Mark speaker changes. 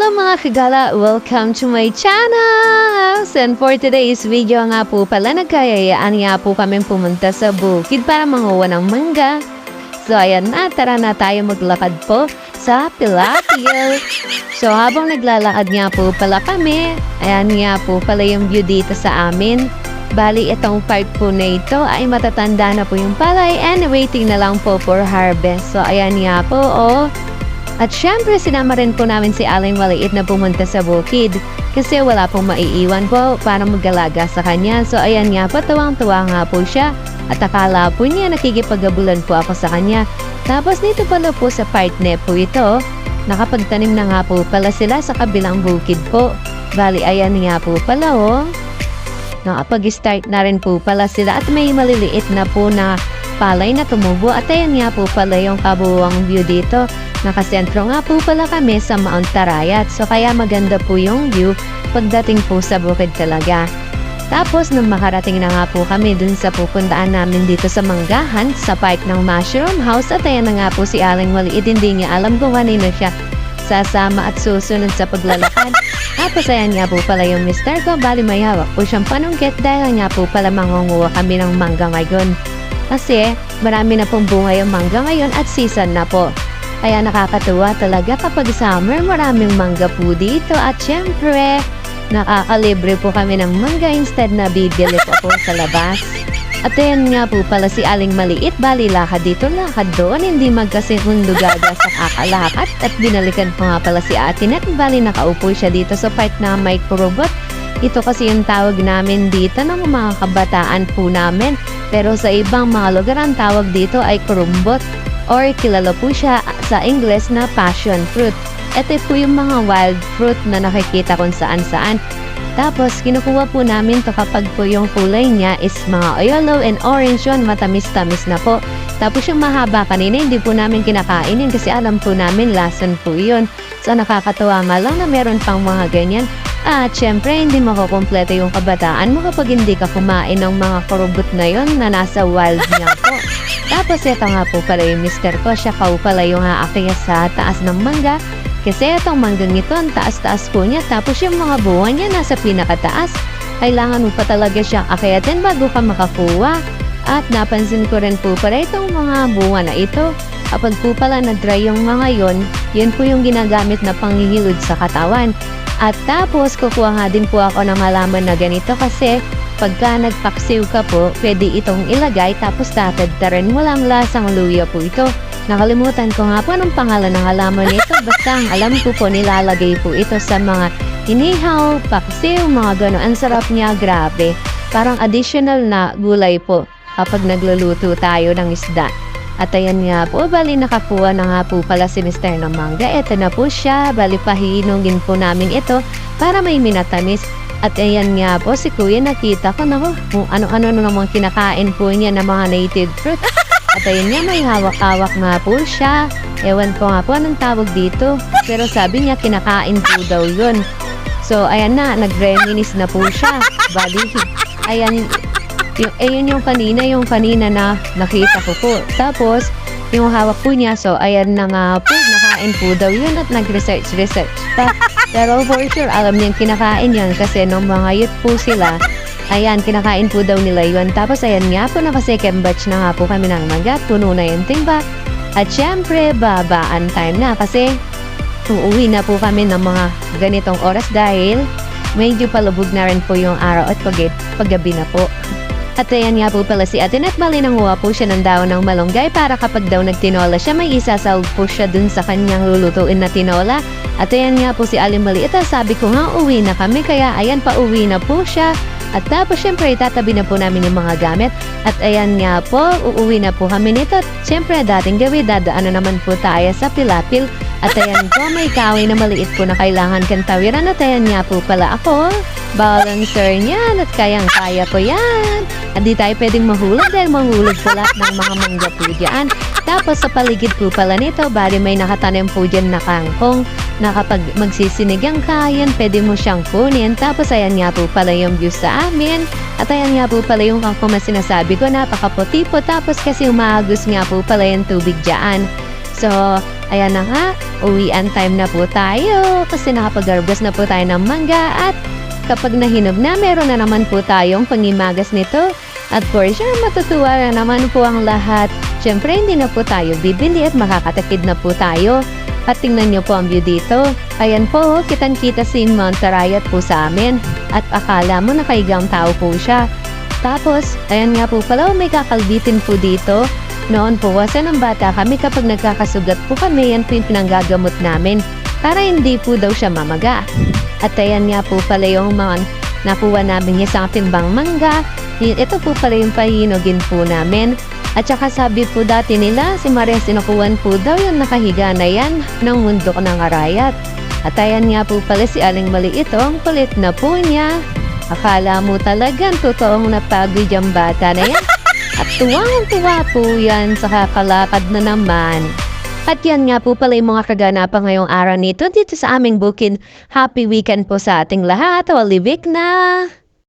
Speaker 1: mga kagala! Welcome to my channel! And for today's video nga po pala, nagkayayaan nga po kaming pumunta sa bukid para manguha ng mangga. So ayan na, tara na tayo maglakad po sa Pilapil. So habang naglalakad nga po pala kami, ayan nga po pala yung view dito sa amin. Bali, itong part po na ito ay matatanda na po yung palay and waiting na lang po for harvest. So ayan nga po, oh. At syempre, sinama rin po namin si Aling Maliit na pumunta sa bukid kasi wala pong maiiwan po para mag-alaga sa kanya. So ayan nga po, tuwang-tuwa nga po siya at akala po niya nakikipagabulan po ako sa kanya. Tapos dito pala po sa part na po ito, nakapagtanim na nga po pala sila sa kabilang bukid po. Bali, ayan nga po pala, oh. Nakapag-start na rin po pala sila at may maliliit na po na palay na tumubo. At ayan nga po pala yung kabuuang view dito. Nakasentro nga po pala kami sa Mount Tarayat. So kaya maganda po yung view pagdating po sa bukid talaga. Tapos nung makarating na nga po kami dun sa pupuntaan namin dito sa Manggahan sa park ng Mushroom House. At ayan na nga po si Aling Maliit, hindi niya alam kung kanino siya sasama at susunod sa paglalakad. Tapos ayan nga po pala yung mister ko. Bali may hawak po siyang panungkit dahil nga po pala mangunguha kami ng mangga ngayon. Kasi marami na pong bunga yung mangga ngayon at season na po. Kaya nakakatuwa talaga kapag summer, maraming mangga po dito. At syempre, nakakalibre po kami ng mangga instead na bibili po sa labas. At ayan nga po pala si Aling Maliit, bali lakad dito, lakad doon, hindi magkasikundo gaga sa kakalakat. At binalikan po nga pala si Ate Net, bali nakaupo siya dito sa part na microbot. Ito kasi yung tawag namin dito ng mga kabataan po namin. Pero sa ibang mga lugar ang tawag dito ay kurumbot. Or kilala po siya sa English na passion fruit. Ito po yung mga wild fruit na nakikita kung saan-saan. Tapos kinukuha po namin to kapag po yung kulay niya is mga yellow and orange yun, matamis-tamis na po. Tapos yung mahaba kanina hindi po namin kinakainin kasi alam po namin lason po yun. So nakakatuwa nga lang na meron pang mga ganyan. At syempre hindi makukumpleto yung kabataan mo kapag hindi ka kumain ng mga kurubot na yun na nasa wild niya po. Tapos ito nga po pala yung mister ko, siya pa pala yung aakyat sa taas ng mangga. Kasi itong manggang ito, ang taas-taas po niya. Tapos yung mga buwan niya nasa pinakataas. Kailangan mo pa talaga siyang akyatin bago ka makakuha. At napansin ko rin po pala itong mga buwan na ito. Kapag po pala na-dry yung mga yon, yun po yung ginagamit na panghihilod sa katawan. At tapos kukuha nga din po ako ng malaman na ganito kasi pagka nagpaksiw ka po, pwede itong ilagay tapos tatadtarin mo lang lasang luya po ito. Nakalimutan ko nga po anong pangalan ng halaman nito. Basta ang alam ko po nilalagay po ito sa mga inihaw, paksiw, mga gano'n. Ang sarap niya, grabe. Parang additional na gulay po kapag nagluluto tayo ng isda. At ayan nga po, bali nakakuha na nga po pala si Mr. ng mangga. Ito na po siya, bali pahinungin po namin ito para may minatamis. At ayan nga po, si Kuya nakita ko na kung ano-ano namang kinakain po niya ng mga native fruit. At ayun nga, may hawak-hawak nga po siya. Ewan ko nga po anong tawag dito. Pero sabi niya, kinakain po daw yun. So, ayan na, nag-reminis na po siya. Bali, ayan, yung kanina na nakita ko po. Tapos, yung hawak po niya, so ayan na nga po, nakain po daw yun at nag-research pa. Pero for sure, alam niyang kinakain yun kasi nung mga youth po sila, ayan, kinakain po daw nila yun. Tapos ayan nga po, naka-second batch na nga po kami ng mangga. Puno na yung timba. At syempre, babaan time na kasi uuwi na po kami ng mga ganitong oras dahil medyo palubog na rin po yung araw at paggabi na po. At ayan nga po pala si Ate Net, bali nanguha po siya ng daon ng malunggay para kapag daw nagtinola siya, may isasawag po siya dun sa kanyang lulutuin na tinola. At ayan nga po si Aling Maliit, sabi ko nga uwi na kami, kaya ayan pa uwi na po siya. At tapos syempre itatabi na po namin yung mga gamit. At ayan nga po, uuwi na po kami nito. At syempre dating gawi, dadaan na naman po tayo sa Pilapil. At ayan po, may kahoy na maliit po na kailangan kantawiran. At ayan nga po pala ako, balancer niyan at kayang-kaya ko yan. At di tayo pwedeng mahulog dahil mahulog po lahat ng mga mangga po dyan. Tapos sa paligid po pala nito, bali may nakatanim po dyan na kangkong na kapag magsisinigang ka, yan, pwede mo siyang kunin. Tapos ayan nga po pala yung view sa amin. At ayan nga po pala yung kangkong na sinasabi ko, napakaputi po. Tapos kasi umagos nga po pala yung tubig dyan. So, Ayan na nga, uwian time na po tayo kasi nakapag-harvest na po tayo ng mangga at kapag nahinog na, meron na naman po tayong pangimagas nito. At for sure, matutuwa na naman po ang lahat. Siyempre, hindi na po tayo bibili at makakatakid na po tayo. At tingnan niyo po ang view dito. Ayan po, kitang-kita si Monterayat po sa amin. At akala mo nakaigang tao po siya. Tapos, ayan nga po pala, may kakalbitin po dito. Noon po, kasi ng bata kami kapag nagkakasugat po kami, yan po yung pinanggagamot namin. Para hindi po daw siya mamaga. At ayan nga po pala yung mga nakuha namin isang timbang mangga. Ito po pala yung pahinugin po namin. At saka sabi po dati nila, si Maria sinukuhan po daw yung nakahiga na yan ng mundo ng arayat. At ayan nga po pala si Aling Maliit, ang kulit na po niya. Akala mo talagang totoong napagod yung bata na yan. At tuwang-tuwa po yan sa kakalakad na naman. At yan nga po pala yung mga kaganapan ngayong araw nito dito sa aming bukid. Happy weekend po sa ating lahat. Olivik na!